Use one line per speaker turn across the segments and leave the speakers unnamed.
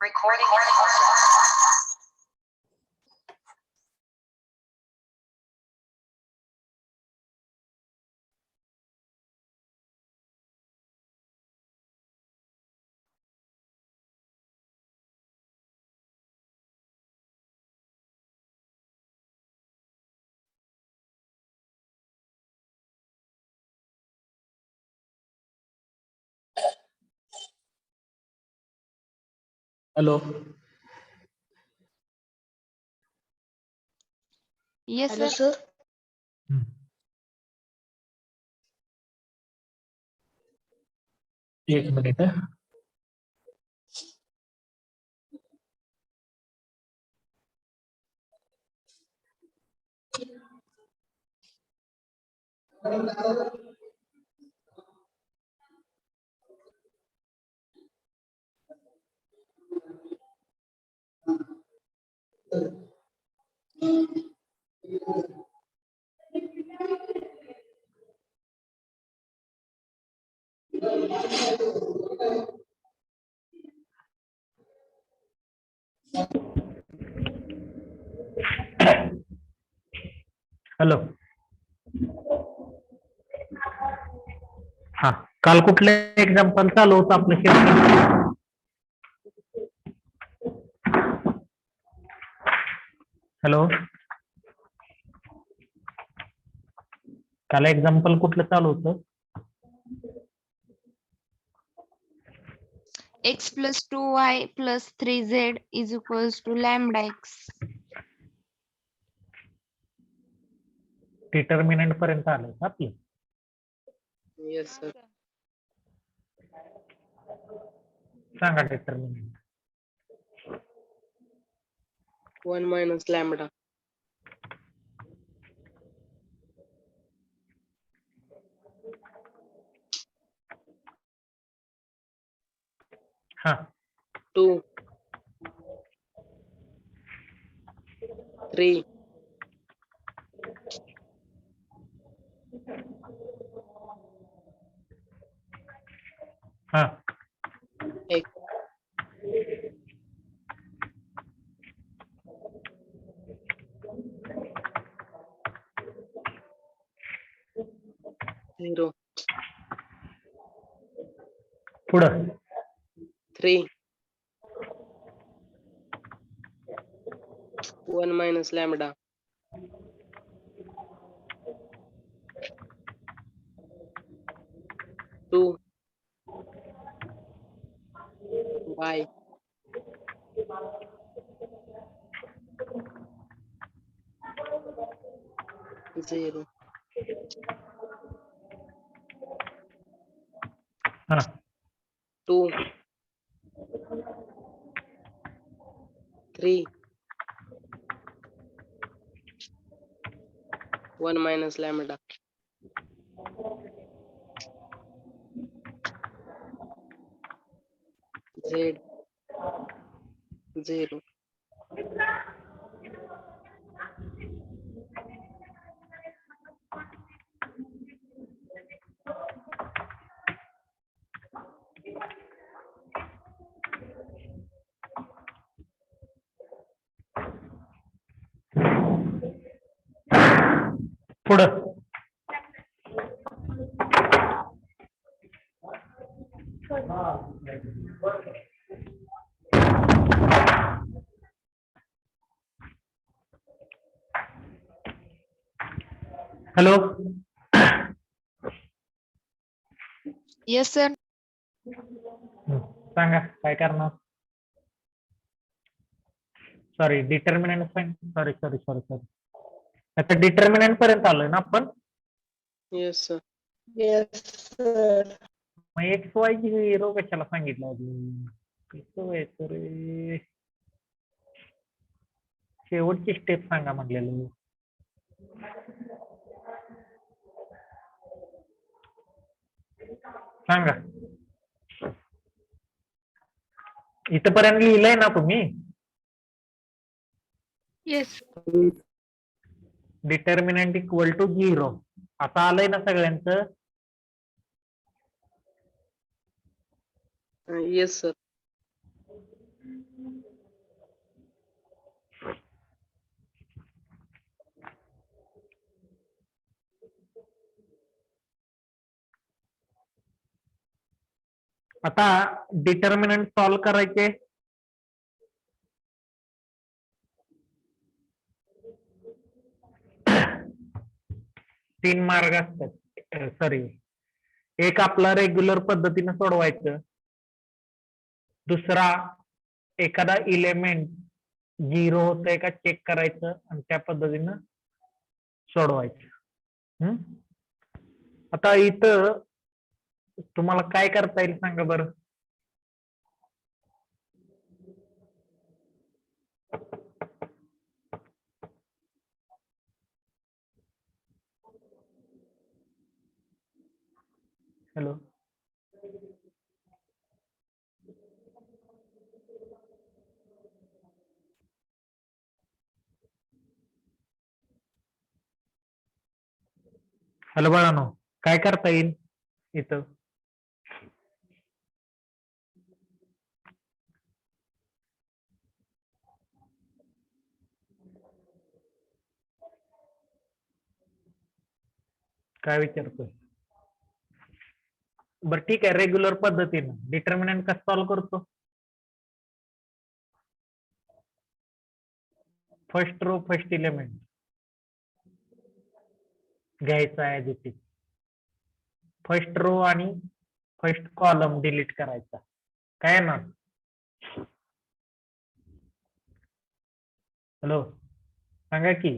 Recording.
Hello.
Yes,
Hello,
sir.
sir.
एक minute है. Hello. हा, काल कुठले एक्झाम्पल चालू होतं आपलं शेअर? हॅलो. काल एक्झाम्पल कुठलं चालू होतं?
X plus 2y plus 3z is equals to lambda x.
Determinant पर्यंत आलंय का आपलं?
Yes, sir.
सांगा डिटर्मिनंट.
1 minus lambda.
हा.
2, 3,
हा.
x. Zero,
पुढं.
3, 1 minus lambda. 2, y. 0
हा
2 3 1 minus lambda z 0
पुढं हॅलो
Yes, sir.
सांगा काय करणार sorry determinant sorry sorry sorry sorry आता डिटर्मिनंट पर्यंत आलोय ना आपण
yes sir
मग एक्स वाय झिरो कशाला सांगितलं अजून कसं व्हायचं रे शेवटची स्टेप सांगा म्हटलेलं सांगा इथपर्यंत लिहिलंय ना तुम्ही
Yes.
डिटर्मिनंट इक्वल टू 0 आता आलंय ना सगळ्यांचं
yes sir
आता डिटर्मिनंट सॉल्व करायचे तीन मार्ग असतात सॉरी एक आपला रेग्युलर पद्धतीने सोडवायचं दुसरा एखादा इलेमेंट 0 होतंय का चेक करायचं आणि त्या पद्धतीनं सोडवायचं आता इथं तुम्हाला काय करता येईल सांगा बरं हॅलो हॅलो बाळानो काय करता येईल इथं काय विचारतोय बरं ठीक आहे रेग्युलर पद्धतीनं डिटर्मिनंट कसं सॉल्व करतो फर्स्ट रो फर्स्ट इलेमेंट घ्यायचा आहे इथे फर्स्ट रो आणि फर्स्ट कॉलम डिलीट करायचा काय ना हॅलो सांगा की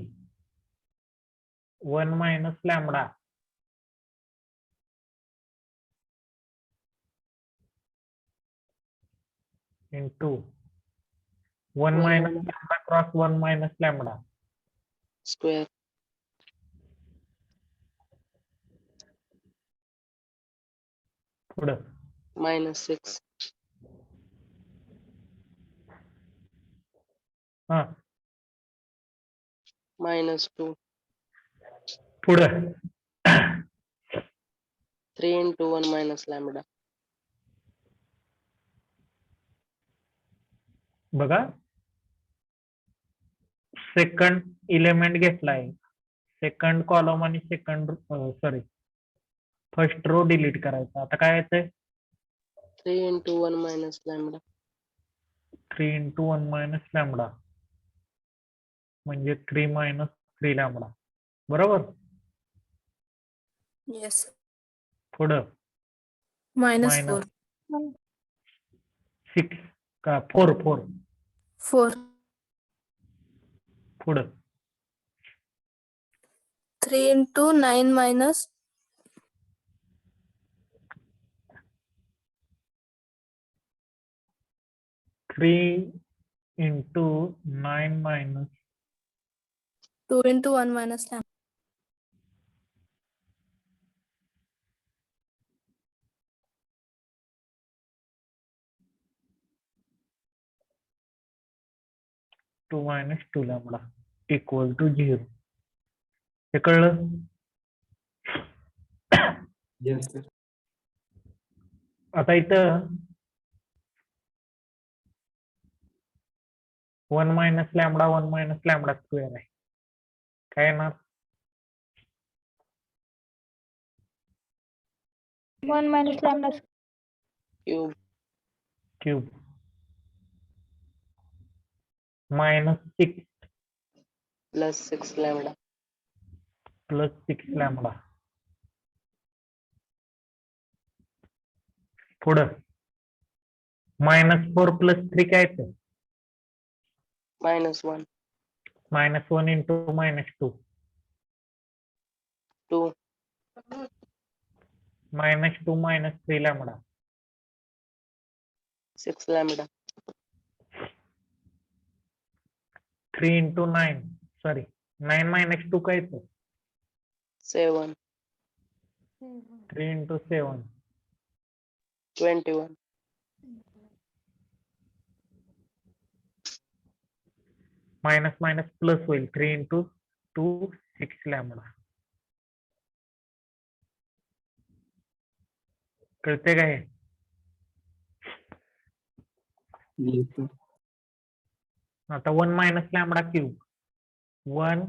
1 minus lambda into 1 minus lambda cross 1 minus lambda
square
पुढं
-6
हा
-2
पुढं
3 into 1 minus lambda
बघा सेकंड इलेमेंट घेतलाय सेकंड कॉलम आणि second sorry first row delete करायचा आता काय येतंय
3 into 1 minus lambda
3 into 1 minus lambda म्हणजे 3 मायनस 3 लॅम्बडा बरोबर
Yes.
पुढं
-4.
6 का 4
4.
पुढं
3 into 9 minus
3 into 9 minus
2 into 1 minus lambda.
Two minus two lambda equal to 0. हे कळलं?
Yes, sir.
आता इथं 1 minus lambda 1 minus lambda square आहे. काय येणार?
1 minus lambda
Cube.
Cube minus 6
Plus 6 lambda.
Plus 6 lambda. पुढं -4 प्लस 3 काय येतं?
-1.
-1 into -2
2.
-2 -3 lambda
6 lambda.
3 into 9 sorry 9 -2 काय येतं?
7.
3 इंटू 7
21.
मायनस मायनस प्लस होईल. 3 इंटू 2 6 लॅमडा. कळते काय?
Yes, sir.
आता 1 minus lambda cube 1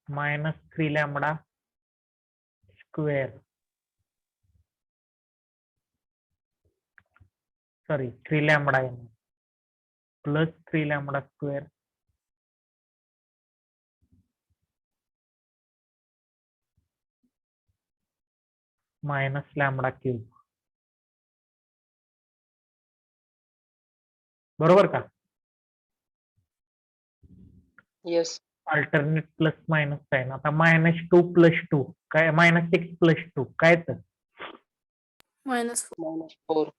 -3 lambda square sorry 3 lambda plus 3 lambda square minus lambda cube. बरोबर का?
Yes.
Alternate plus minus sign. आता -2 plus 2 काय? -6 प्लस 2 काय येतं?
-4.
-4.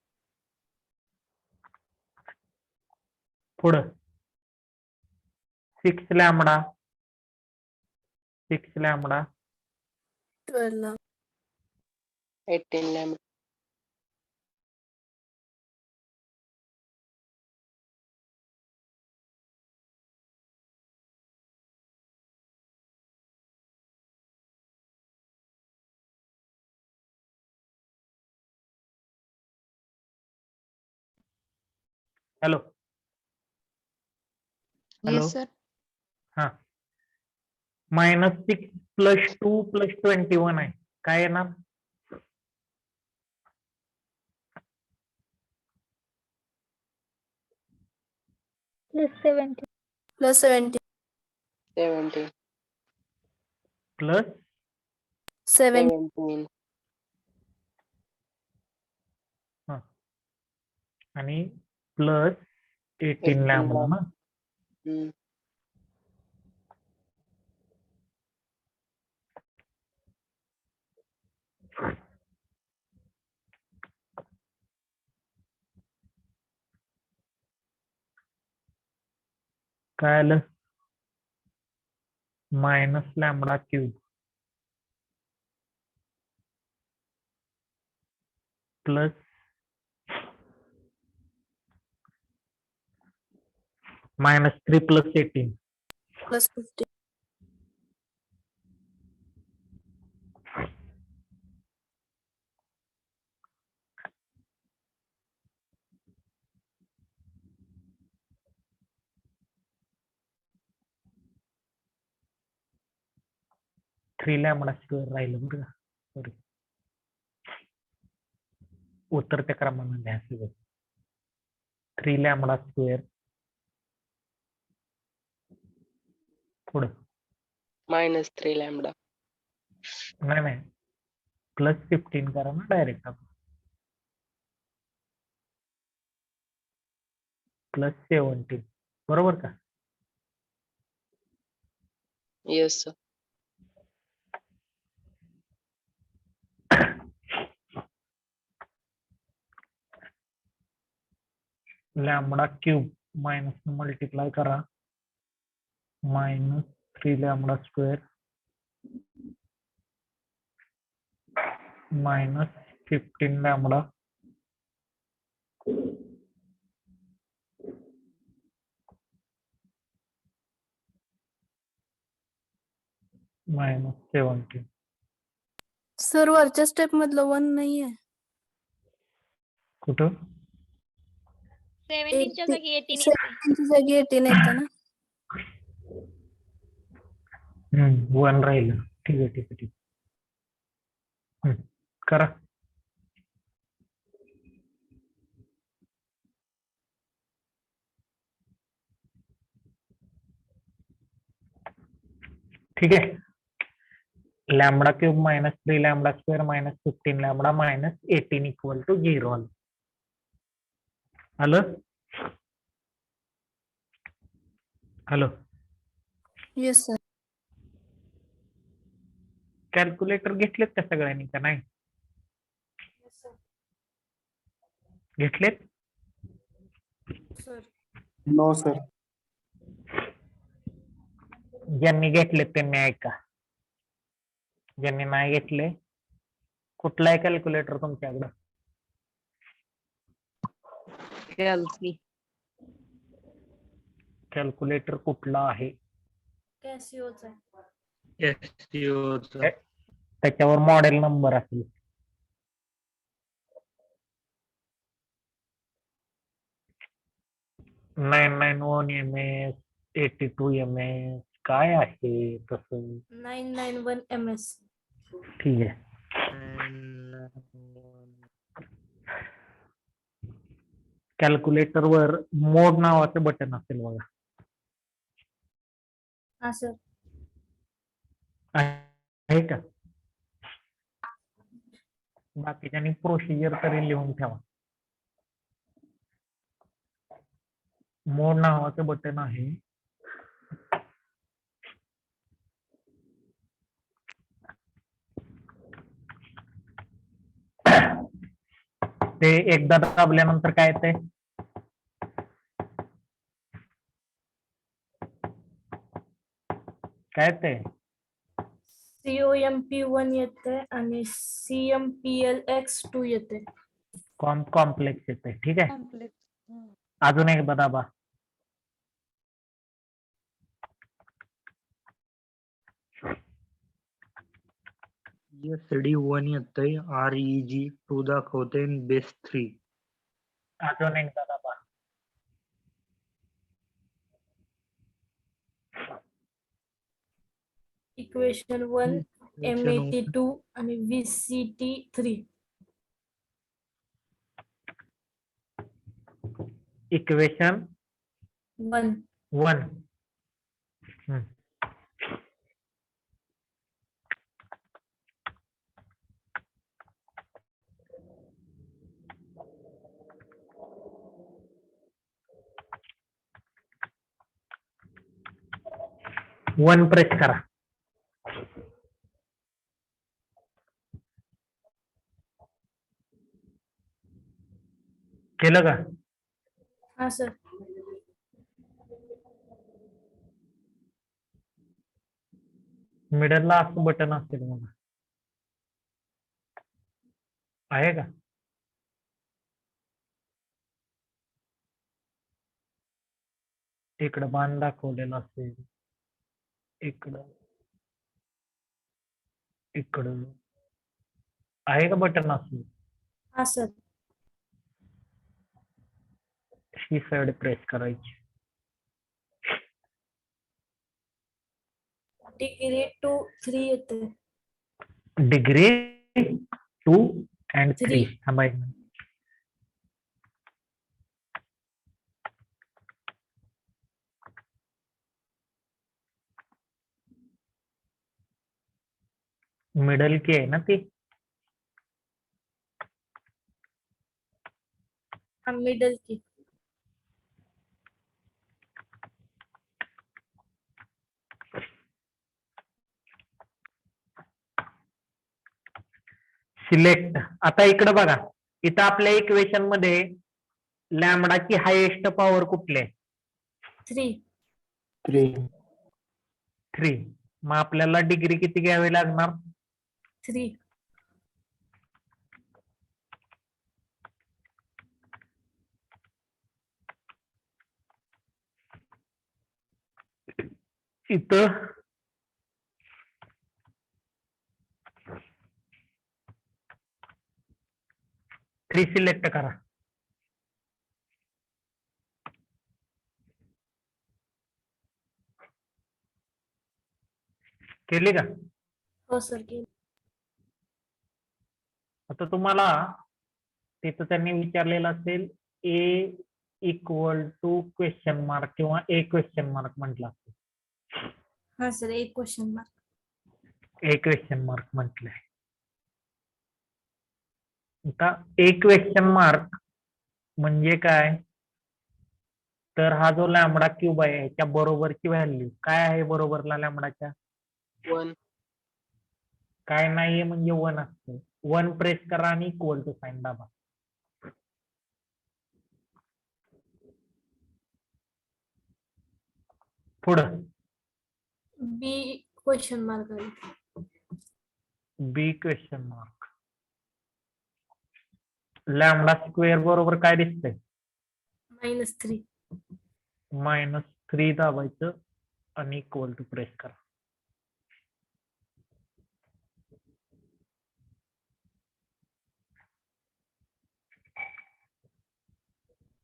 पुढं 6 lambda 6 lambda
12
18 lambda.
Hello Hello?
Yes, sir.
हा -6 प्लस 2 प्लस 21 आहे. काय येणार?
plus 70.
plus 70
17.
प्लस
7
17.
आणि प्लस 18 लॅमडा ना.
Hmm.
काय आलं? Minus lambda cube plus -3 plus 18
plus 50
3 lambda square राहिलं बरं का. सॉरी उतरत्या क्रमाने द्या सगळं. 3 लॅमडा स्क्वेअर पुढं
-3 lambda.
नाही प्लस 15 करा ना डायरेक्ट आपण. प्लस 17 बरोबर का?
Yes, sir.
Lambda cube minus multiply करा -3 लॅमडा स्क्वेअर -15 लॅमडा -17
सर वरच्या स्टेप मधलं 1 नाहीये.
कुठं?
17 च्या जागी 18 येते.
17 च्या जागी 18 येतं ना.
1 राहिलं. ठीक आहे ठीक आहे ठीक आहे. करा. ठीक आहे. Lambda cube -3 lambda square -15 lambda -18 equal to 0 आलं. आलं? हॅलो.
Yes sir.
कॅल्क्युलेटर घेतलेत का सगळ्यांनी का नाही? घेतलेत?
Sir
no sir.
ज्यांनी घेतलेत त्यांनी ऐका. ज्यांनी नाही घेतले कुठला आहे कॅल्क्युलेटर तुमच्याकडं? कॅल्क्युलेटर कुठला आहे?
कॅसिओचा.
त्याच्यावर मॉडेल नंबर असेल. $991 $82 काय आहे तसं?
991 MS.
ठीक आहे. कॅल्क्युलेटर वर मोड नावाचं बटन असेल बघा.
हा सर.
आहे का? बाकीच्यांनी प्रोसिजर तरी लिहून ठेवा. मोड नावाचं बटन आहे. ते एकदा दाबल्यानंतर काय येतंय? काय येतंय?
COMP1 येते आणि CMPLX2 येते.
कॉम्प्लेक्स येते. ठीक आहे. अजून एकदा दाबा.
SD1 येतंय, REG2 दाखवते बेस 3.
अजून एकदा दाबा.
इक्वेशन 1 M82 आणि VCT3.
इक्वेशन
1.
1. वन प्रेस करा. केलं का?
हा सर.
मिडलला असं बटन असेल बघा. आहे का? इकडं बाण दाखवलेला असेल. इकडं इकडं आहे का बटन असेल?
हा सर.
ही साइड प्रेस करायची.
डिग्री 2 3 येते.
Degree 2 and 3.
3.
थांबा एक मिनिट. मिडल की आहे ना ती?
मिडल की.
सिलेक्ट. आता इकडे बघा, इथं आपल्या इक्वेशन मध्ये लॅमडाची हायेस्ट पॉवर कुठली आहे?
3.
3.
3. मग आपल्याला डिग्री किती घ्यावी लागणार?
3.
इथं थ्री सिलेक्ट करा. केली का?
हो सर केली.
आता तुम्हाला तिथं त्यांनी विचारलेलं असेल ए इक्वल टू क्वेश्चन मार्क किंवा ए क्वेश्चन मार्क म्हटलं असेल.
हा सर एक क्वेश्चन मार्क.
ए क्वेश्चन मार्क म्हटलंय. आता ए क्वेश्चन मार्क म्हणजे काय? तर हा जो लॅमडा क्यूब आहे याच्या बरोबरची व्हॅल्यू काय आहे? बरोबरला लॅमडाच्या
1.
काय नाहीये म्हणजे 1 असते. 1 प्रेस करा आणि इक्वल टू साइन दाबा. पुढं
बी क्वेश्चन मार्क आले.
बी क्वेश्चन मार्क. लॅमडा स्क्वेअर बरोबर काय दिसतंय?
-3.
-3 दाबायचं आणि इक्वल टू प्रेस करा.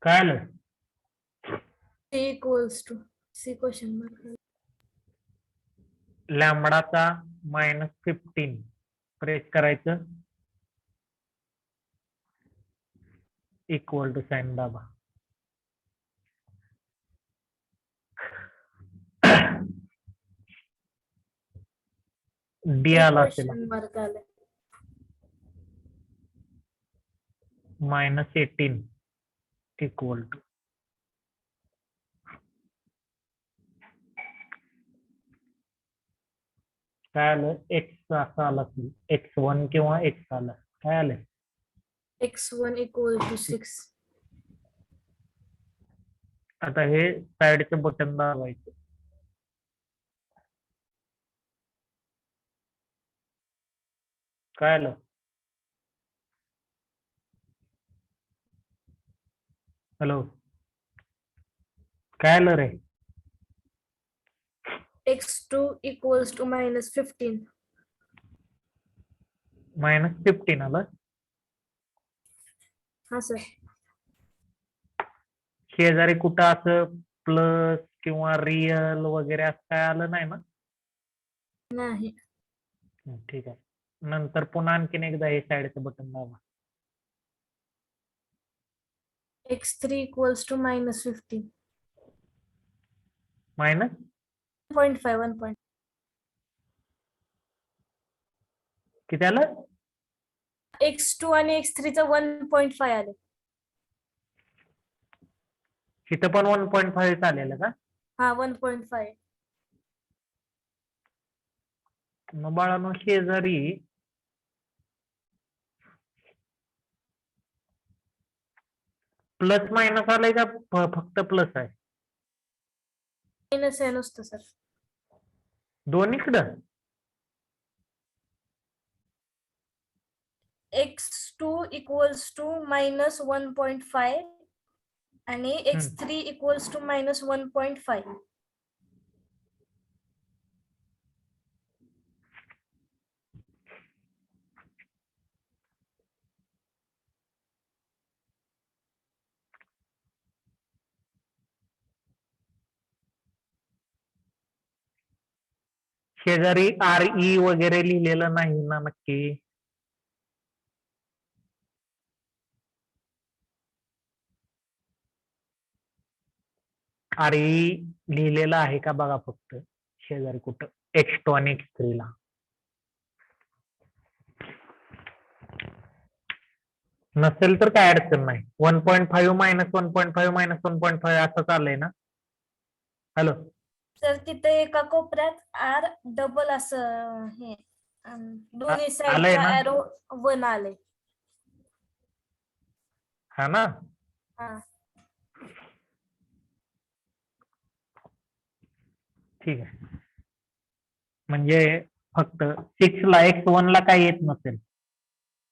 काय आलं?
C question mark.
लॅमडाचा -15 प्रेस करायचं, इक्वल टू साइन दाबा. डी आला असेल
क्वेश्चन मार्क आले.
-18 इक्वल टू काय आलं? एक्स असं आलं असेल. x1 किंवा x आलं. काय आलं?
x1 = 6.
आता हे साइडचं बटन दाबायचं. काय आलं? हॅलो, काय आलं रे?
x2 = -15.
-15 आलं.
हा सर.
शेजारी कुठं असं प्लस किंवा रिअल वगैरे असं काय आलं नाही ना?
नाही.
ठीक आहे. नंतर पुन्हा आणखीन एकदा हे साइडचं बटन दाबा.
x3 = -15.
मायनस
1.5.
किती आलं?
x2 आणि x3 चं 1.5 आले.
इथं पण 1.5 चालेल का?
हा 1.5.
मग बाळांनो शेजारी प्लस मायनस आलंय का फक्त प्लस आहे?
मायनस आहे नुसतं सर.
दोन्हीकडं?
x2 = -1.5 आणि x3 = -1.5.
शेजारी RE वगैरे लिहिलेलं नाही ना नक्की? RE लिहिलेलं आहे का बघा फक्त शेजारी कुठं x2 आणि x3 ला. नसेल तर काय अडचण नाही. 1.5 -1.5 -1.5 असं चाललंय ना? हॅलो,
सर तिथे एका कोपऱ्यात R डबल असं हे
दोन्ही
आलंय
साईडचा
ना?
एरो 1 आले.
हा ना?
हा.
ठीक आहे. म्हणजे फक्त 6 ला x1 ला काही येत नसेल.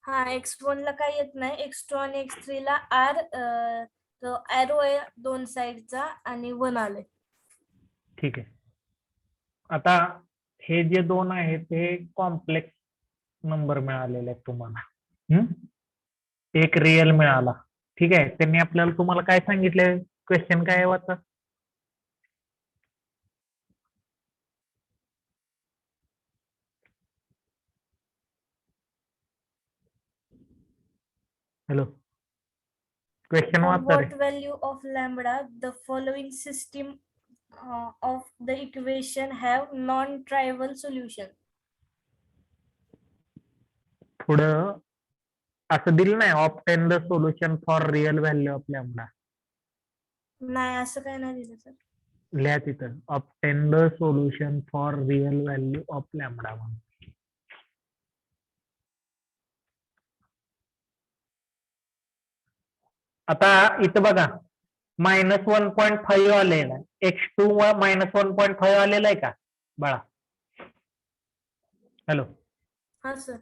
हा, x1 ला काही येत नाही. x2 आणि x3 ला आर एरो आहे 2 साईडचा आणि 1 आले.
ठीक आहे. आता हे जे 2 आहेत हे कॉम्प्लेक्स नंबर मिळालेले आहेत तुम्हाला. एक रिअल मिळाला. ठीक आहे. त्यांनी आपल्याला तुम्हाला काय सांगितले? क्वेश्चन काय आहे वाचा? हॅलो, क्वेश्चन वाचा रे.
What value of lambda the following system of the equation have non-trivial solution?
पुढं असं दिलं नाही, obtain the solution for real value of lambda.
नाही, असं काही नाही दिलं सर.
लिहा तिथं, obtain the solution for real value of lambda म्हणून. आता इथं बघा -1.5 आलेला आहे. x2 -1.5 आलेला आहे का बाळा? हॅलो,
हा सर.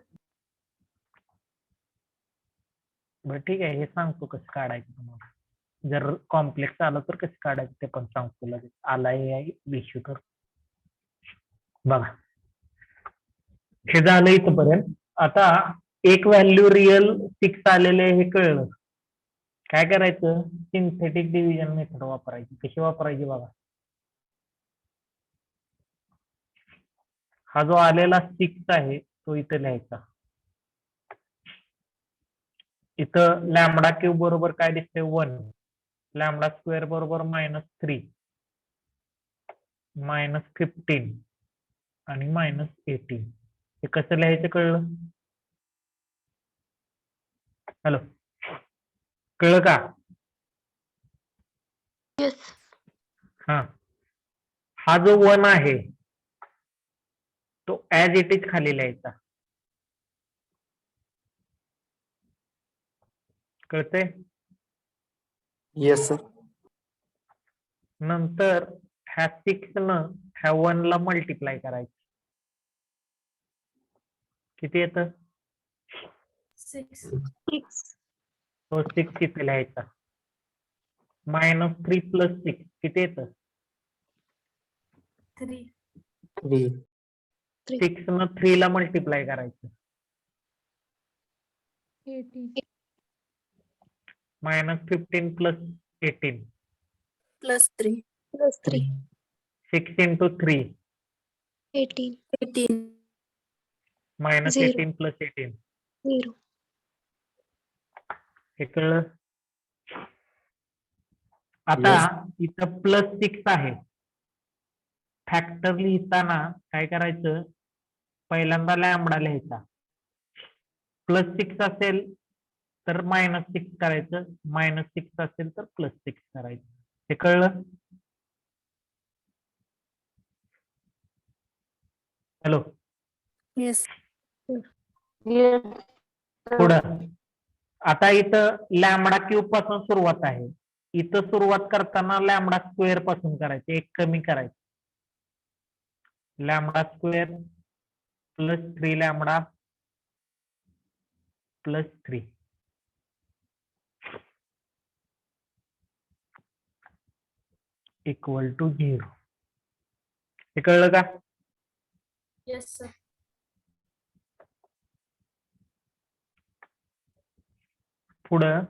बरं ठीक आहे. हे सांगतो कसं काढायचं तुम्हाला. जर कॉम्प्लेक्स आलं तर कसं काढायचं ते पण सांगतो लगेच. आलाय इश्यू तर बघा. हे झालं इथपर्यंत. आता एक व्हॅल्यू रिअल 6 आलेले हे कळलं. काय करायचं? सिंथेटिक डिव्हिजन मेथड वापरायची. कशी वापरायची बघा. हा जो आलेला 6 आहे तो इथं लिहायचा. इथं लॅम्बडा क्यूब बरोबर काय दिसते? 1. लॅम्बडा स्क्वेअर बरोबर -3, -15 आणि -18. हे कसं लिहायचं कळलं? हॅलो, कळलं का?
Yes.
हा, हा जो 1 आहे तो ऍज इट इज खाली लिहायचा. कळते?
Yes, sir.
नंतर ह्या 6 न ह्या 1 ला मल्टिप्लाय करायचं. किती येतं?
6.
6.
तो 6 इथे लिहायचा. -3 + 6 किती येतं?
3.
3.
6 न 3 ला मल्टिप्लाय करायचं.
18.
-15 + 18
+3.
+3.
6 × 3
18.
18.
-18 + 18.
0.
हे कळलं? आता इथं +6 आहे. फॅक्टर लिहिताना काय करायचं? पहिल्यांदा लॅम्बडा लिहायचा. +6 असेल तर -6 करायचं, -6 असेल तर +6 करायचं. हे कळलं? Hello,
yes.
Yes.
पुढं आता इथं लॅम्बडा क्यूब पासून सुरुवात आहे. इथं सुरुवात करताना लॅम्बडा स्क्वेअर पासून करायचे, एक कमी करायचं. Lambda square +3 lambda +3 = 0. हे कळलं का?
Yes sir.
पुढं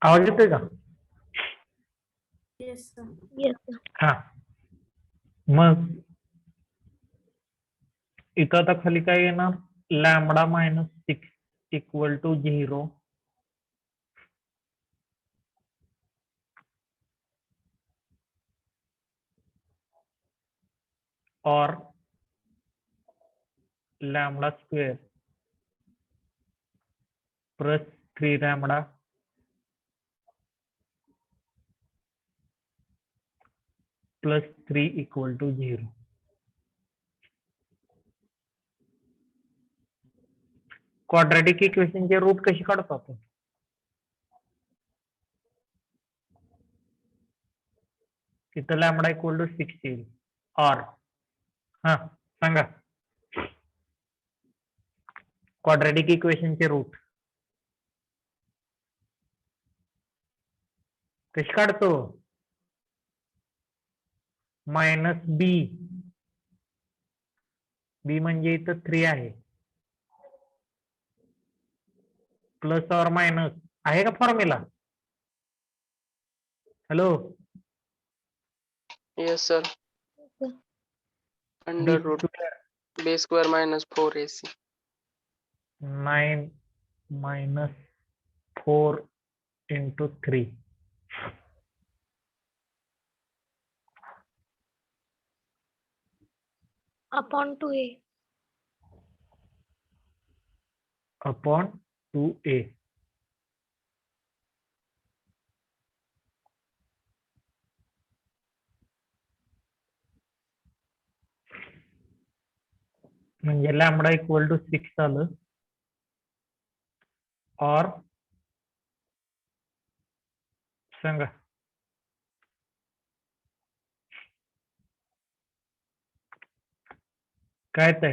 आवाज येतोय का?
Yes sir.
Yes, sir.
हा. मग इथं आता खाली काय येणार? लॅमडा मायनस 6 इक्वल टू 0 और lambda square plus 3 lambda plus 3 equal to 0. Quadratic इक्वेशनचे रूट कशी काढतो आपण? तिथं लॅम्बडा इक्वल टू 6 येईल. और हा सांगा क्वाड्रॅटिक इक्वेशनचे रूट कशी काढतो? मायनस बी, बी म्हणजे इथं 3 आहे, प्लस और मायनस आहे का formula? Hello,
Yes, sir.
sir.
Under root b square minus 4ac.
9 minus 4 into 3.
Upon 2a.
Upon 2a. म्हणजे लॅम्बडा इक्वल टू 6 आलं. और सांगा काय ते?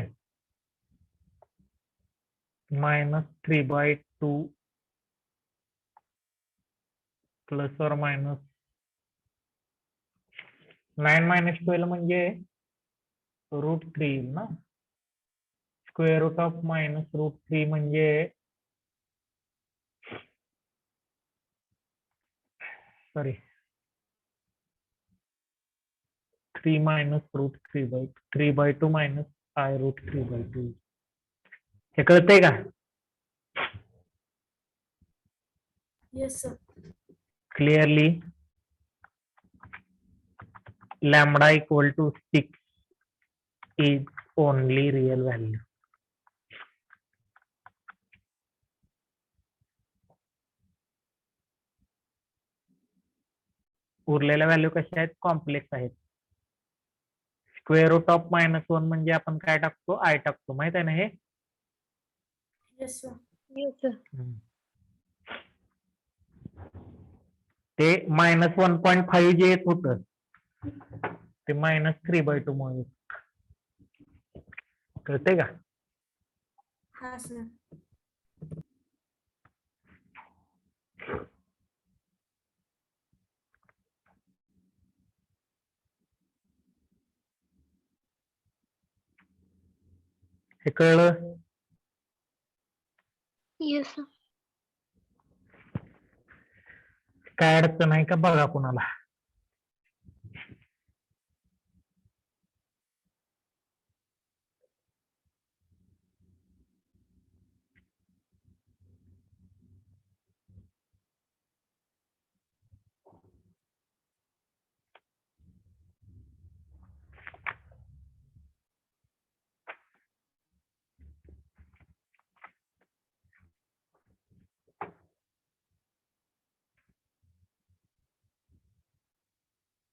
-3/2 प्लस और मायनस 9 - 12 म्हणजे √3 ना. स्क्वेअर रूट ऑफ -√3 म्हणजे सॉरी 3 - √3/2 minus I√3/2. हे कळतंय का?
Yes sir.
Clearly lambda equal to 6 is only real value. उरलेल्या व्हॅल्यू कशा आहेत? कॉम्प्लेक्स आहेत. स्क्वेअर रूट ऑफ -1 म्हणजे आपण काय टाकतो? आय टाकतो. माहित आहे ना हे?
Yes sir.
Yes, sir.
ते -1.5 जे येत होतं ते -3/2 मुळे कळतंय का?
हा सर.
हे कळलं?
Yes, sir.
काय अडचण आहे का बघा कुणाला?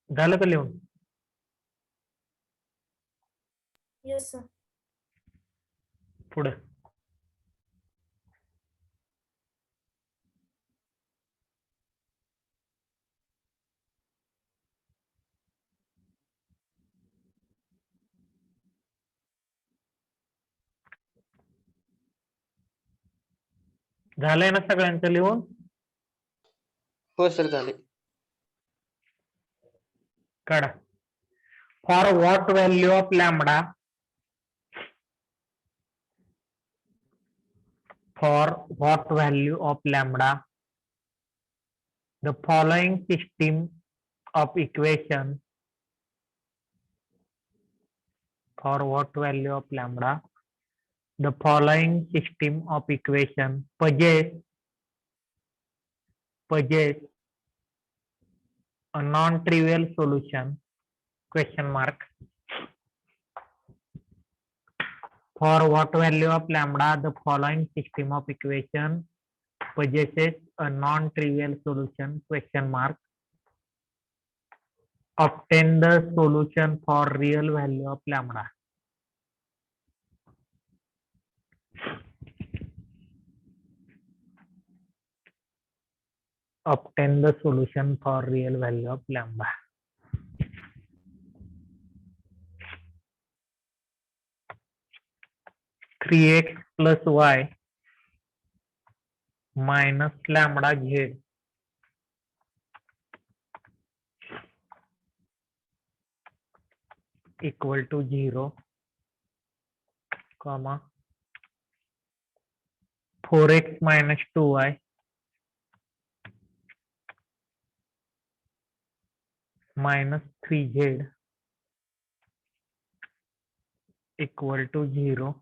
झालं का लिहून?
Yes sir.
पुढे झालंय ना सगळ्यांचं लिहून?
हो सर झाले.
काढा. For what value of lambda for what value of lambda the following system of equation for what value of lambda? The following system of equation possess a non-trivial solution? Question mark. For what value of lambda the following system of equation possesses a non-trivial solution? Question mark. Obtain the solution for real value of lambda. Obtain the solution for real value of lambda. Three x plus y minus lambda z equal to 0, comma 4x minus 2y minus 3z equal to 0.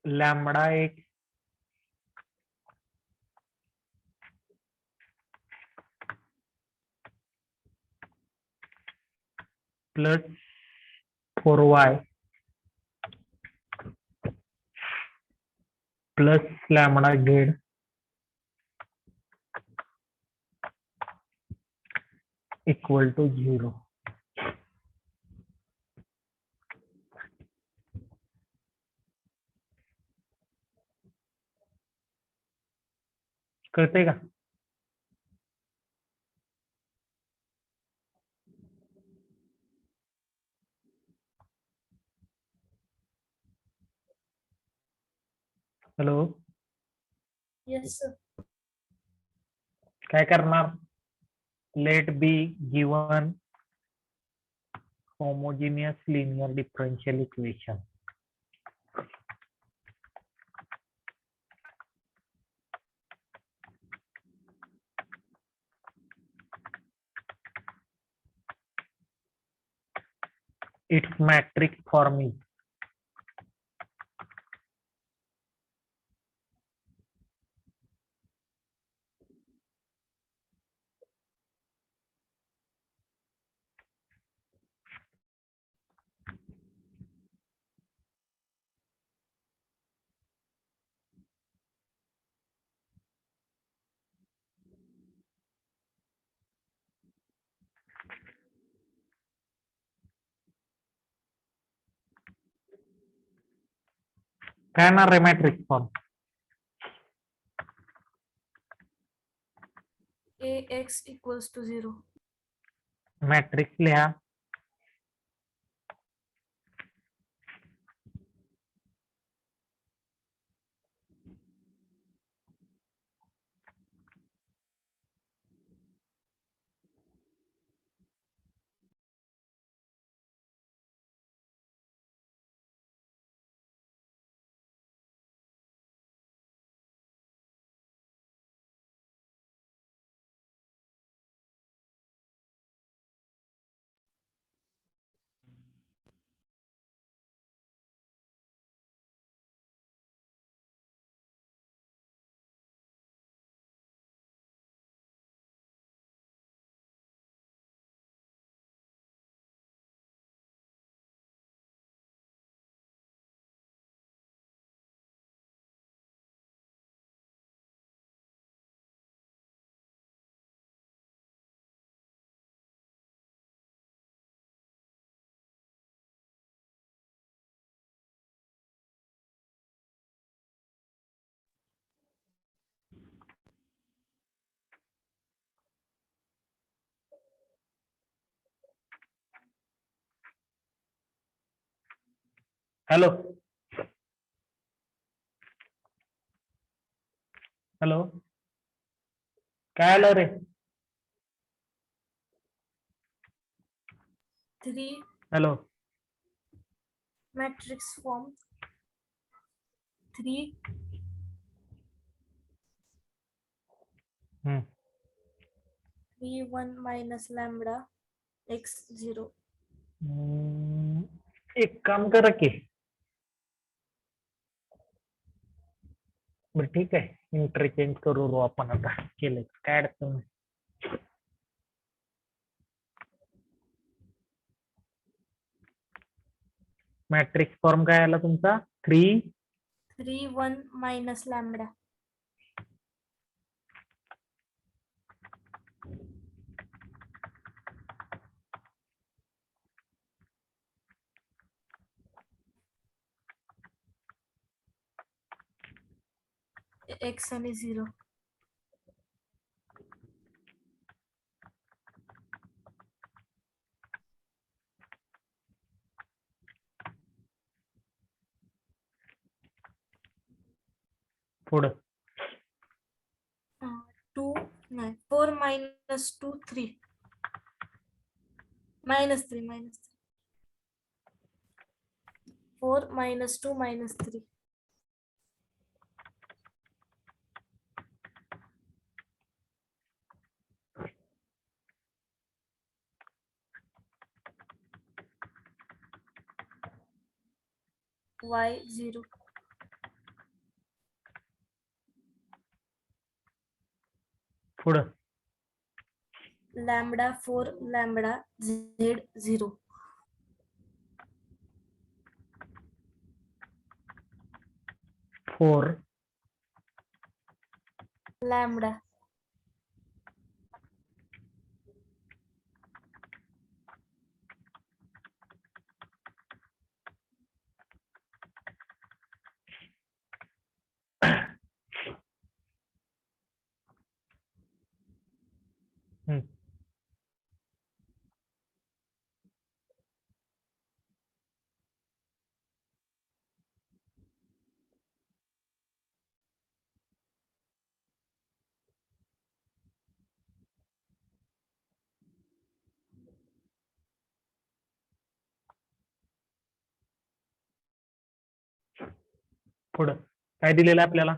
Lambda x plus 4y plus lambda z equal to 0. कळतंय का? Hello,
yes sir.
काय करणार? Let be given homogeneous linear differential equation. Its matrix form is काय ना रे matrix form?
ax equals to 0.
Matrix लिहा. Hello hello, काय आलं रे?
3
हॅलो,
मॅट्रिक्स फॉर्म 3
हम्म.
3 1 मायनस लॅम्बडा एक्स 0.
एक काम करा की, बरं ठीक आहे, इंटरचेंज करू रो आपण आता केलं काय अडचण नाही. मॅट्रिक्स फॉर्म काय आला तुमचा? 3
3 1 मायनस लॅम्बडा. एक्स आणि 0.
पुढं
2 नाही 4 मायनस 2 3 -3 4 minus 2 minus 3. Y 0.
पुढं
Lambda 4 lambda Z 0.
Four
Lambda
पुढं काय दिलेलं आहे आपल्याला?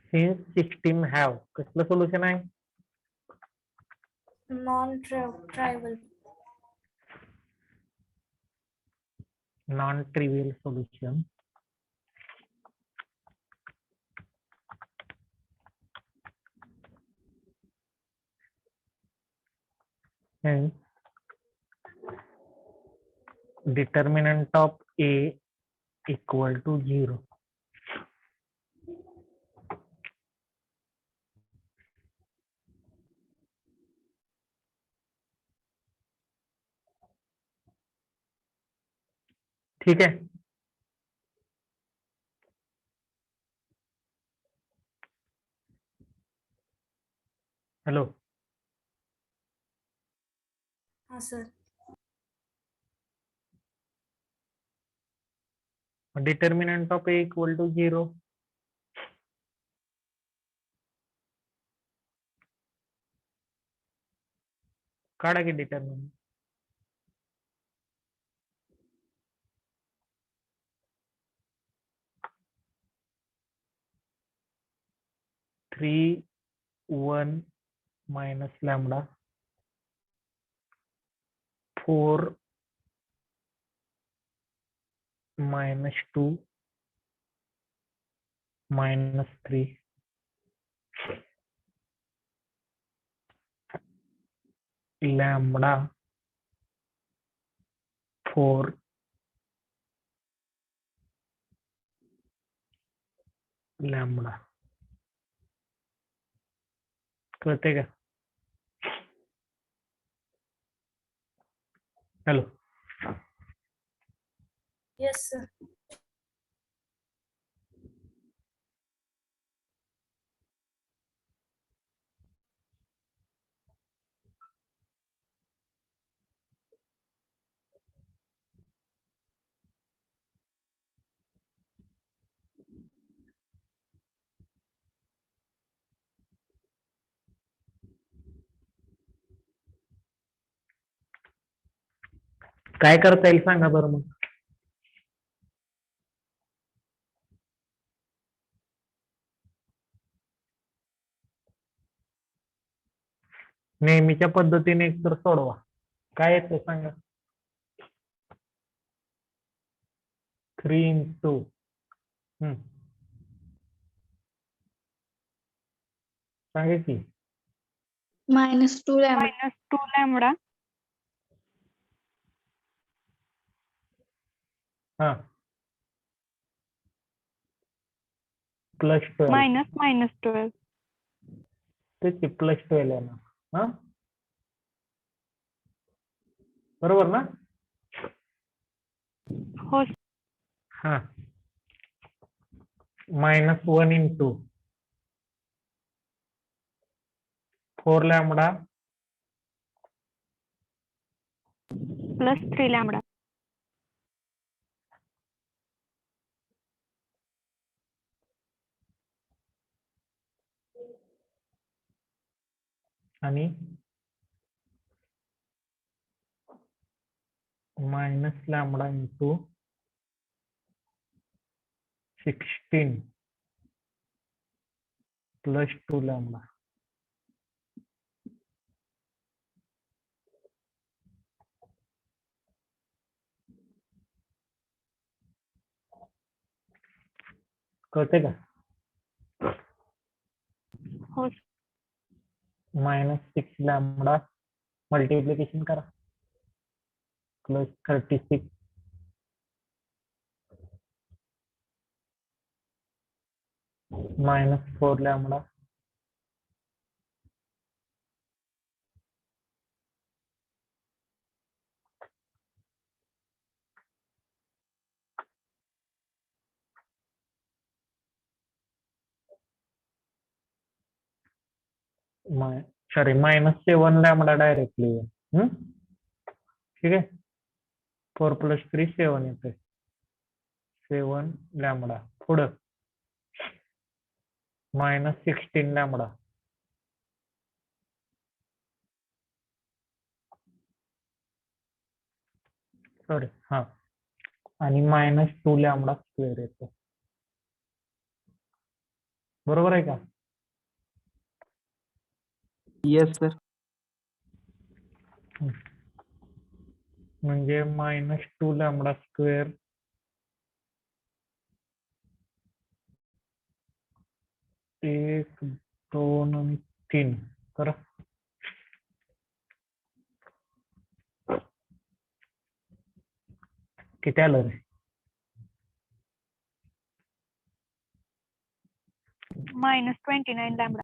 सिन्स 16 हॅव कसलं सोल्युशन आहे?
non-trivial.
Non trivial solution. Determinant of A equal to 0. ठीक है, हेलो
हाँ sir.
Determinant of A equal to 0. काढा की determinant. Three 1 minus lambda 4 minus 2 minus 3 lambda 4 lambda. कळते का? Hello
Yes sir.
काय करता येईल सांगा बरं मग. नेहमीच्या पद्धतीने एक तर सोडवा. काय येतं सांगा. 3 into सांगा की.
-2 लॅम्बडा.
-2 लॅम्बडा
हा +12
-12
तेच +12 आहे ना. हा बरोबर ना.
हो
हा -1 into 4 लॅम्बडा
+3 लॅम्बडा
आणि -लॅम्बडा into 16 +2 लॅम्बडा. कळते का.
हो
-6 लॅम्बडा मल्टिप्लिकेशन करा +36 -4 लॅम्बडा सॉरी -7 लॅम्बडा डायरेक्टली. ठीक आहे. 4 + 3 7 येते. 7 लॅम्बडा पुढं -16 लॅम्बडा सॉरी हा आणि -2 लॅम्बडा स्क्वेअर येतो. बरोबर आहे का.
Yes sir.
म्हणजे -2 लॅम्बडा स्क्वेअर 1 2 आणि 3 करा. किती आलं रे.
-29 लॅम्बडा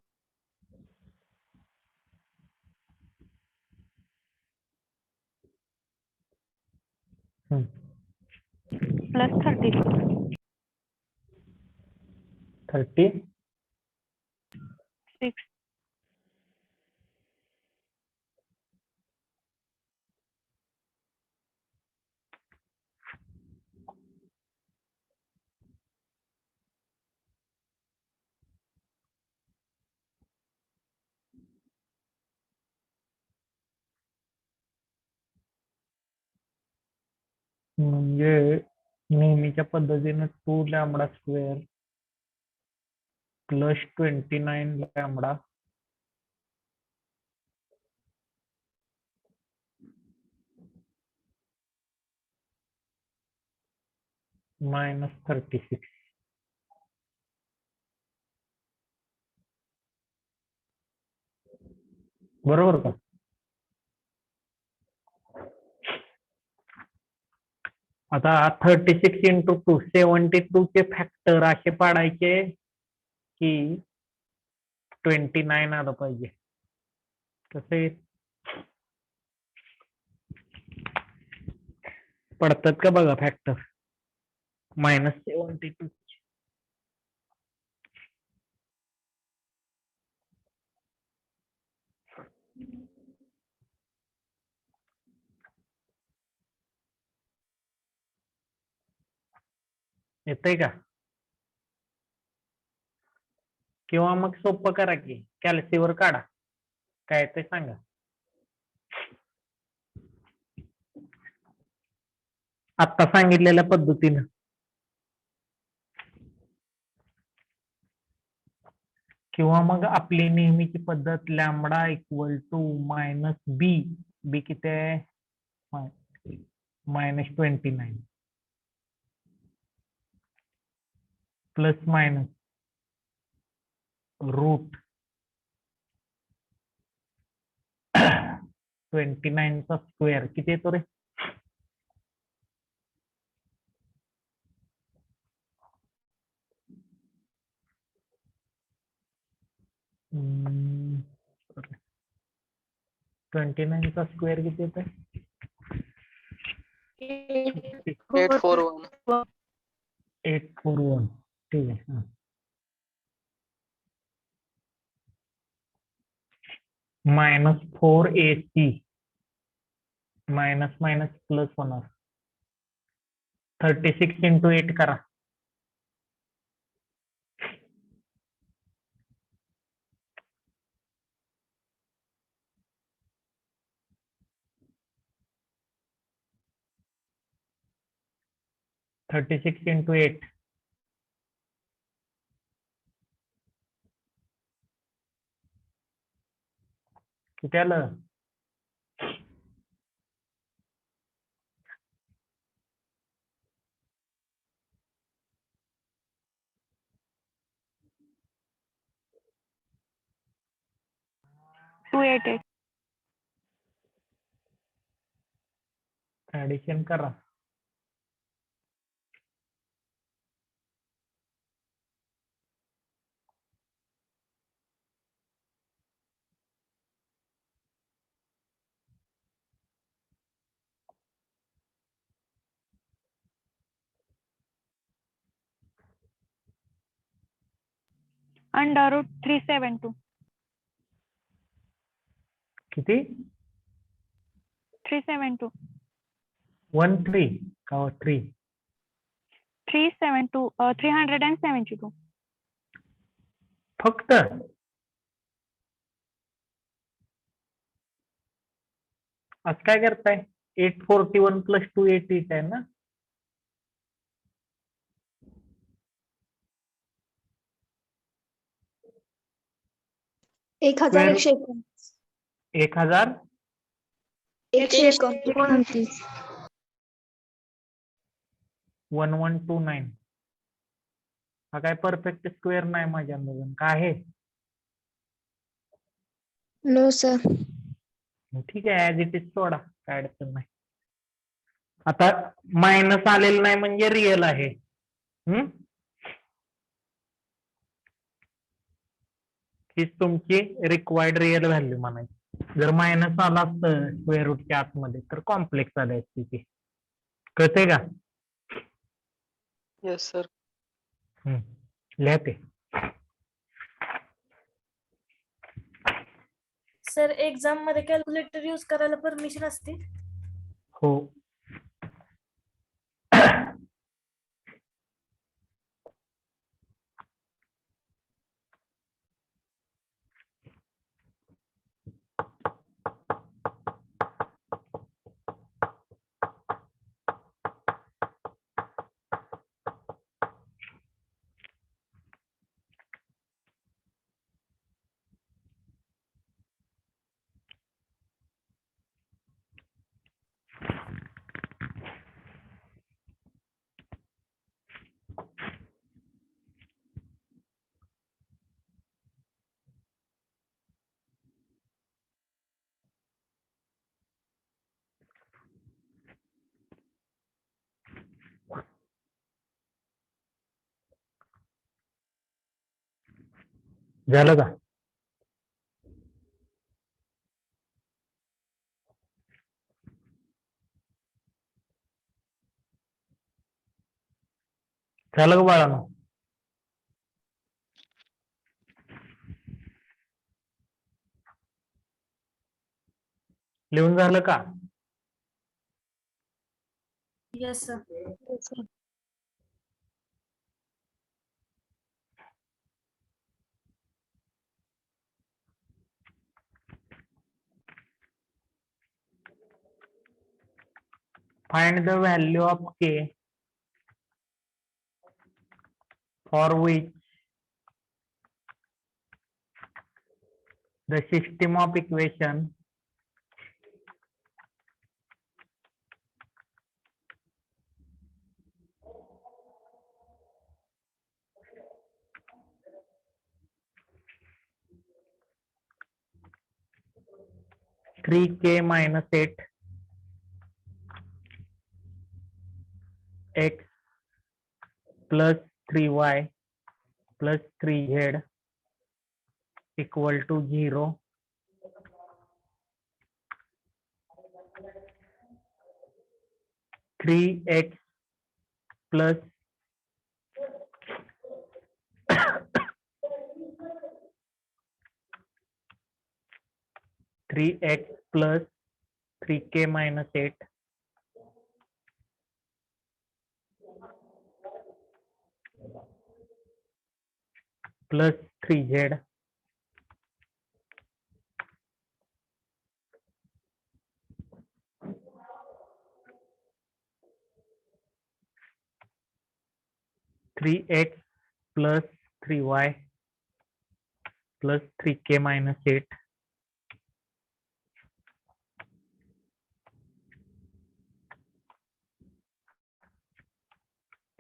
+36
36 म्हणजे नेहमीच्या पद्धतीने 2 लॅम्बडा स्क्वेअर +29 लॅम्बडा -36 बरोबर का. आता 36 into 2 72 चे फॅक्टर असे पाडायचे की 29 आलं पाहिजे. तसे पडतात का बघा फॅक्टर. -72 येतंय का. किंवा मग सोपं करा की कॅल्सीवर काढा. काय ते सांगा. आता सांगितलेल्या पद्धतीनं. किंवा मग आपली नेहमीची पद्धत लॅमडा इक्वल टू मायनस बी. बी किती आहे? -29 प्लस मायनस रूट 29 चा स्क्वेअर किती येतो रे? हम्म, 29 चा स्क्वेअर किती येतो?
841.
841. ठीक आहे. हा. -4ac मायनस मायनस प्लस होणार. 36 इंटू 8 करा. (36 into 8) किती आलं? ऍडिशन करा.
√372.
किती?
372.
13 का 3?
372. 372.
फक्त असं काय करताय? 841 प्लस 288 आहे ना?
एक हजार एकशे एकोणतीस.
1000
एकशे एकोणतीस.
1129. हा काय परफेक्ट स्क्वेअर नाही माझ्या अंदाजानं. काय आहे?
No sir.
ठीक आहे, ऍज इट इज सोडा, काय अडचण नाही. आता मायनस आलेलं नाही म्हणजे रिअल आहे. हीच तुमची रिक्वायर्ड रिअल व्हॅल्यू म्हणायची. जर मायनस आला असतं स्क्वेअर रूटच्या आतमध्ये तर कॉम्प्लेक्स आले असते ती. कळतंय का?
Yes, sir.
लिहते.
सर एक्झाम मध्ये कॅल्क्युलेटर यूज करायला परमिशन असते?
हो. झालं का? झालं का बाळांनो? लिहून झालं का?
Yes sir.
Find the value of k for which the system of equation three k minus 8 x plus 3y plus 3z equal to 0. Three x plus 3x plus 3k minus 8 plus 3z three x plus 3y plus 3k minus 8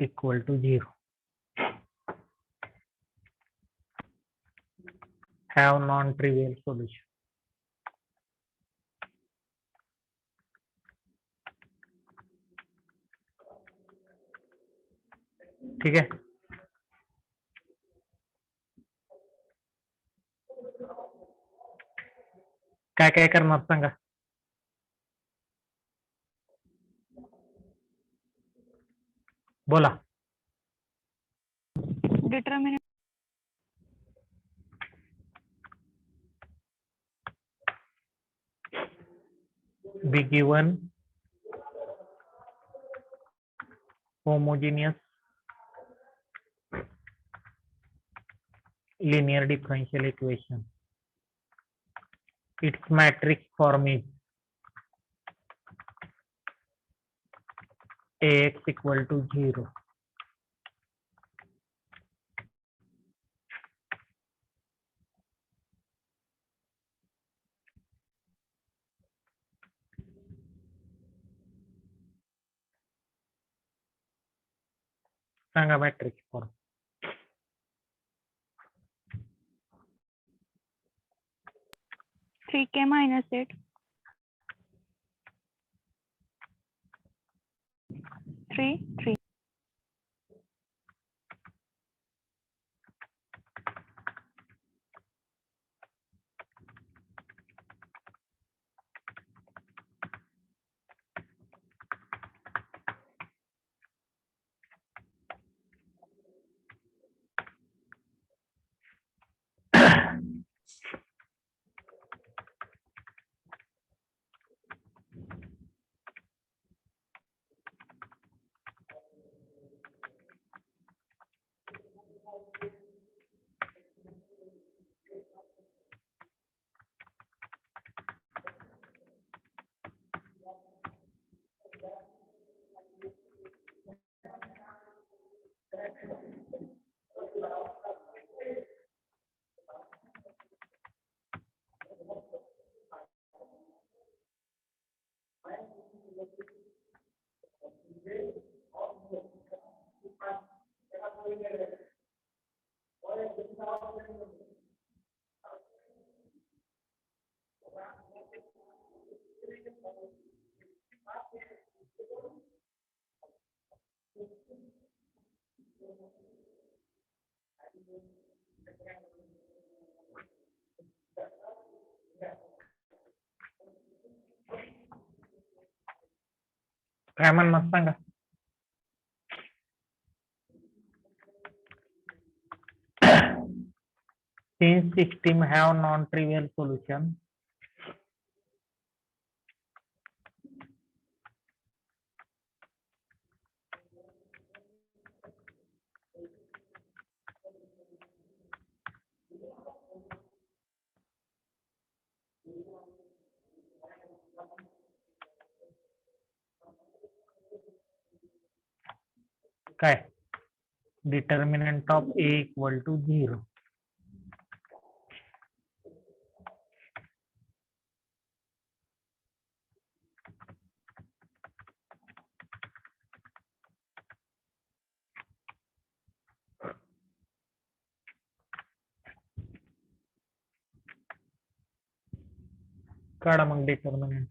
equal to 0. Have non-trivial solution. ठीक है, काय काय करणार सांगा. बोला.
Determinant
Be given homogeneous linear differential equation. Its matrix form is Ax equal to 0. सांगा matrix form.
three k minus 8 3 3 काय म्हणणार सांगा. Since system have non-trivial solution,
काय determinant of A equal to 0. काढा मग डिटर्मिनंट.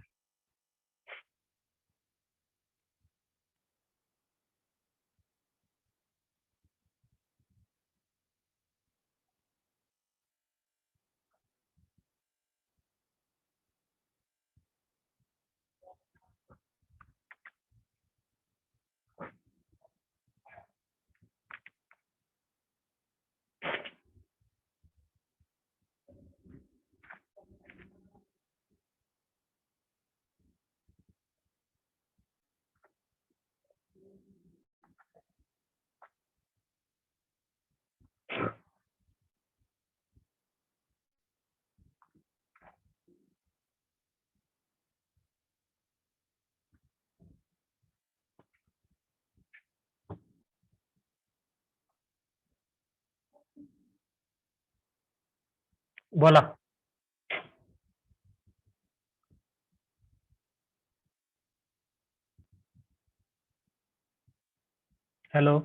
बोला. हॅलो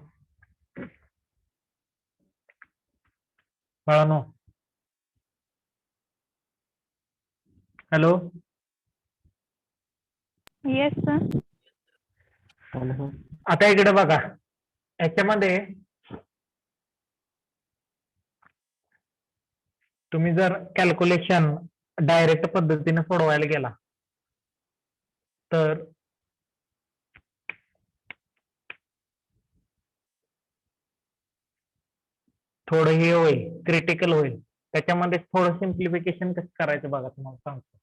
बाळानो. Hello.
Yes sir.
आता इकडे बघा, याच्यामध्ये तुम्ही जर कॅल्क्युलेशन डायरेक्ट पद्धतीने सोडवायला गेला तर थोडं हे होईल, क्रिटिकल होईल. त्याच्यामध्ये थोडं सिम्प्लिफिकेशन कसं करायचं बघा, तुम्हाला सांगतो.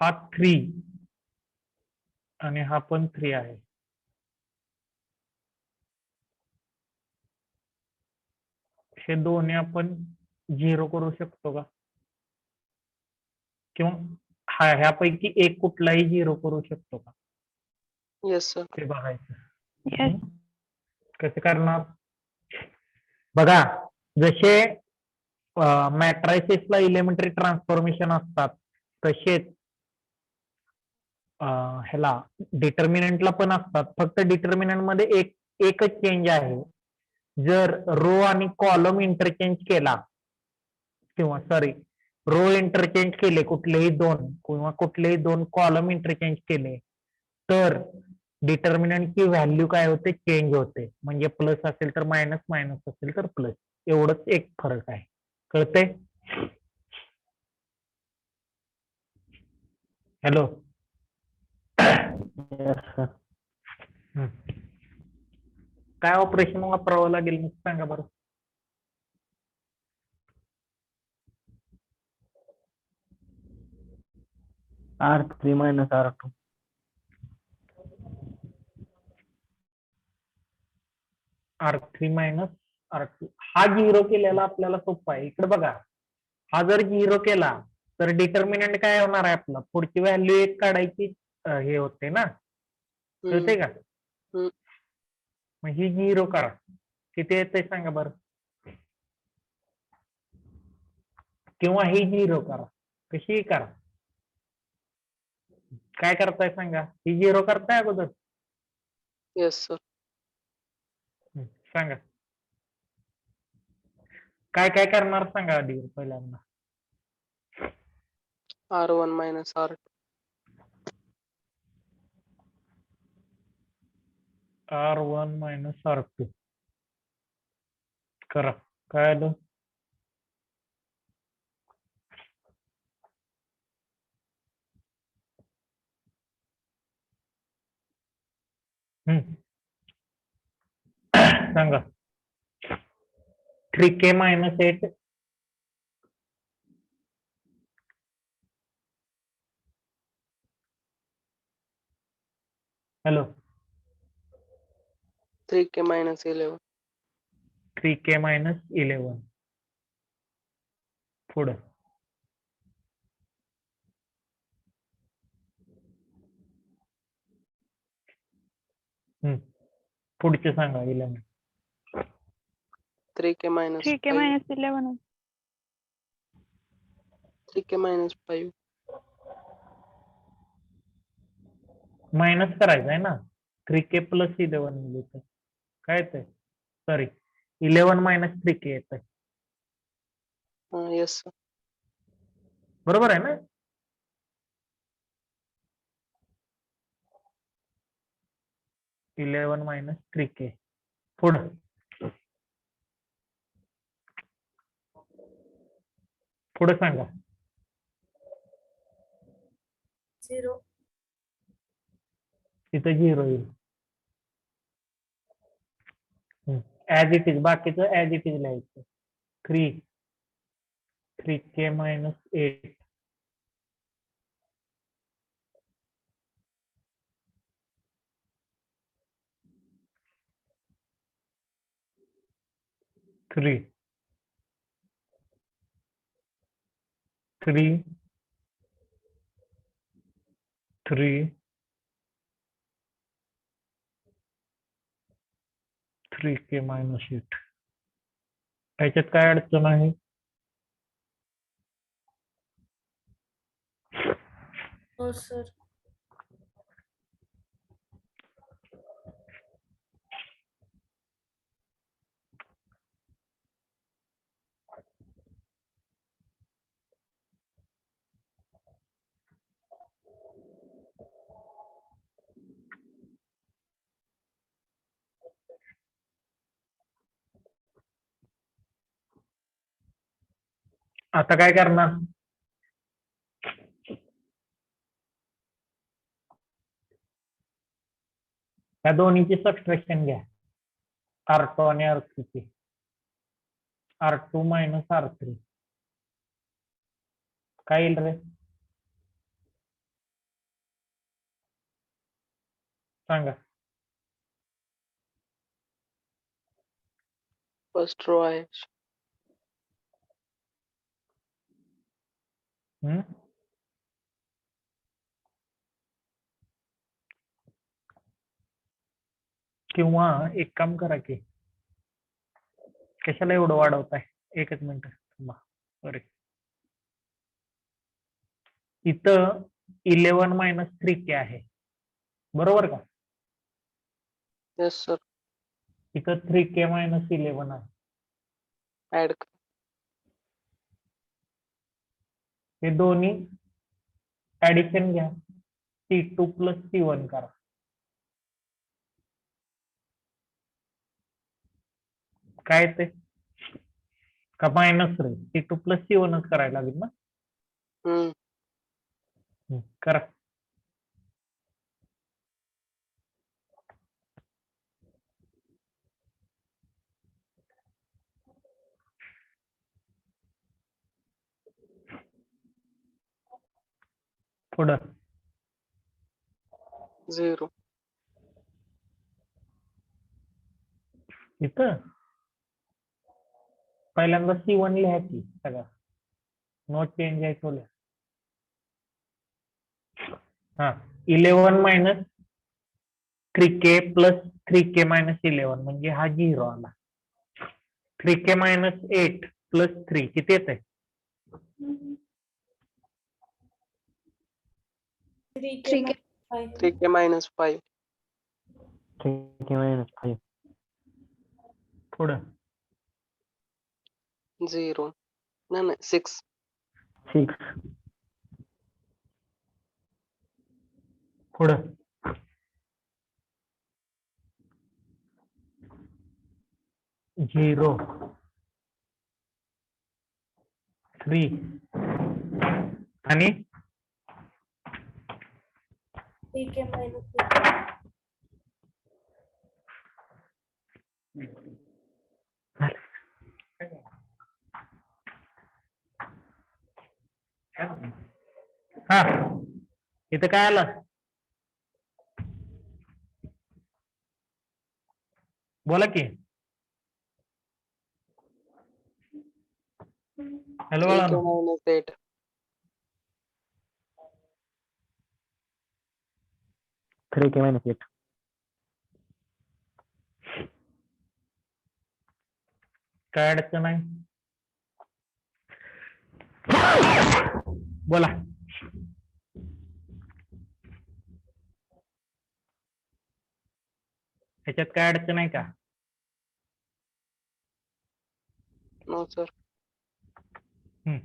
हा 3 आणि हा पण 3 आहे. हे दोन्ही आपण 0 करू शकतो का? किंवा ह्यापैकी एक कुठलाही 0 करू शकतो का?
Yes sir.
ते बघायचं.
येस.
कसे करणार बघा, जसे मॅट्रायसिसला इलेमेंटरी ट्रान्सफॉर्मेशन असतात तसेच ह्याला डिटर्मिनंटला पण असतात. फक्त डिटर्मिनंट मध्ये एकच चेंज आहे. जर रो आणि कॉलम इंटरचेंज केला किंवा सॉरी रो इंटरचेंज केले कुठलेही दोन किंवा कुठलेही दोन कॉलम इंटरचेंज केले तर डिटर्मिनंटची व्हॅल्यू काय होते, चेंज होते. म्हणजे प्लस असेल तर मायनस, मायनस असेल तर प्लस. एवढंच एक फरक आहे. कळते? हॅलो. काय ऑपरेशन वापरावं लागेल मग सांगा बरं.
R3 minus R2.
R3 minus R2. हा 0 केलेला आपल्याला सोपा आहे. इकडे बघा, हा जर 0 केला तर डिटर्मिनंट काय होणार आहे आपलं, पुढची व्हॅल्यू 1 काढायची हे होते ना. कळते का? मग ही 0 करा. किती येते सांगा बरं. किंवा ही 0 करा. कशी करा, काय करताय सांगा. ही 0 करताय अगोदर.
Yes sir.
सांगा काय काय करणार सांगा आधी पहिल्यांदा.
R1 minus R2.
R1 minus R2 करा. काय आलं? सांगा. 3K minus 8. Hello.
3K minus 11.
3k minus 11 पुढं पुढचे सांगा 11
3k minus
3k
5.
minus 11.
3k minus 5.
Minus करायचं आहे ना 3k प्लस 11 लिहितं काय ते सॉरी 11 मायनस 3k येत आहे
Yes, sir.
बरोबर आहे ना इलेवन मायनस 3k पुढं पुढे सांगा
0.
तिथं 0 येईल ऍज इट इज बाकीचं ऍज इट इज लिहायचं 3k मायनस 8 3 3 3 3k मायनस 8 ह्याच्यात काय अडचण आहे
हो सर.
आता काय करणार या दोन्हीची सबट्रॅक्शन घ्या R2 आणि R3 ची R2 मायनस R3 काय येईल रे सांगा
First row आहे.
किंवा एक काम करा की कशाला एवढं वाढवताय एकच मिनिट सॉरी इथं 11 मायनस 3k आहे बरोबर का
Yes, sir.
इथं 3k मायनस 11 आहे
Add.
हे दोन्ही ऍडिशन घ्या C2 प्लस C1 करा काय ते का मायनस रे C2 प्लस C1 च करायला लागेल ना करा पुढं
0.
इथं पहिल्यांदा C1 लिहा की सगळं नो चेंज आहे तो लिहा हा 11 minus 3k plus 3k minus 11 म्हणजे हा 0 आला 3k मायनस 8 प्लस 3 किती येत आहे
3k 5.
3k minus 5.
3k minus 5 पुढं
0. No, 6.
6 पुढं 0 3 आणि
3k minus 8.
हा इथं काय आलं बोला की हॅलो
3k
बाळांनो.
minus 8.
3k minus 8. काय अडचण आहे? बोला. ह्याच्यात काय अडचण आहे का?
No, sir.
हम्म.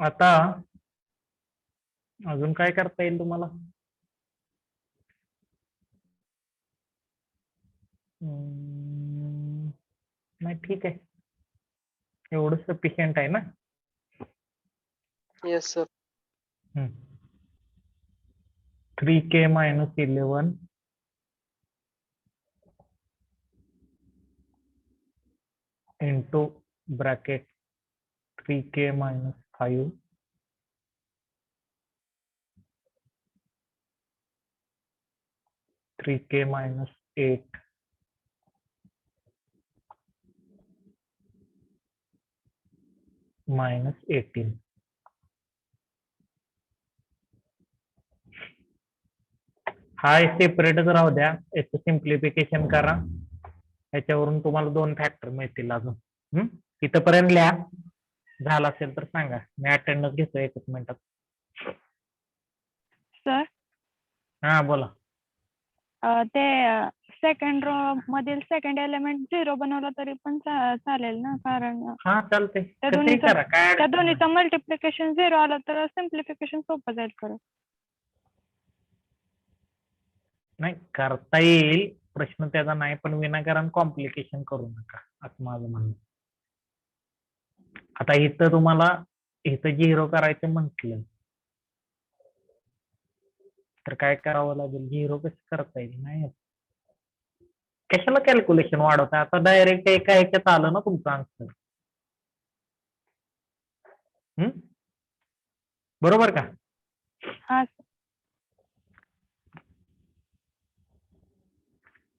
आता अजून काय करता येईल तुम्हाला? नाही ठीक आहे. एवढं सफिशियंट आहे ना?
Yes, sir.
3k minus 11 into bracket 3k minus 5 3k minus 8 minus 18. हा सेपरेटच राहू द्या. याचं सिम्प्लिफिकेशन करा. याच्यावरून तुम्हाला 2 फॅक्टर मिळतील अजून. इथपर्यंत लिहा. झालं असेल तर सांगा. मी अटेंडन्स घेतो 1 मिनिटात.
सर
हा बोला.
ते सेकंड रो मधील सेकंड एलिमेंट 0 बनवला तरी पण चालेल ना, कारण
हा चालते.
त्या
कसंही
दोन्हीचं
करा. काय
त्या
अडचण नाही.
दोन्हीचं मल्टिप्लिकेशन 0 आलं तर सिम्प्लिफिकेशन सोपं जाईल परत.
नाही करता येईल. प्रश्न त्याचा नाही, पण विनाकारण कॉम्प्लिकेशन करू नका असं माझं म्हणणं. आता इथं तुम्हाला इथं 0 करायचं म्हटलं तर काय करावं लागेल? 0 कसं करता येईल? नाही कशाला कॅल्क्युलेशन वाढवता? आता डायरेक्ट एका ह्याच्यात आलं ना तुमचं आन्सर. बरोबर का?
हा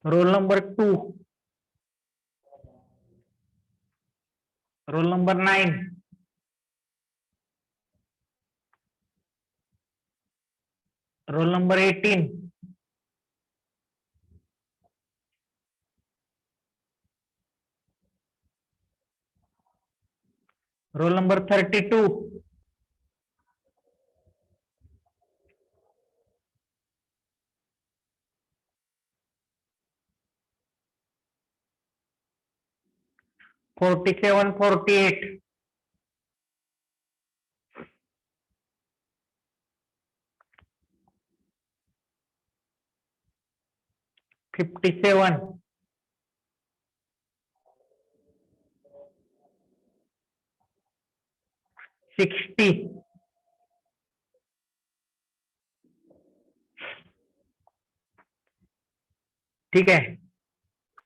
roll number 2, roll number 9, roll number 18, roll number 32, (47, 48), (57), 60, ठीक आहे.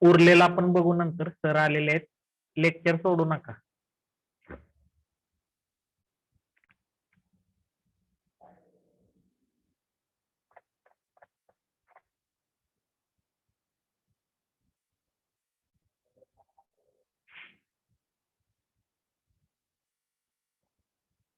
उरलेला आपण बघू नंतर. सर आलेले आहेत. लेक्चर सोडू नका.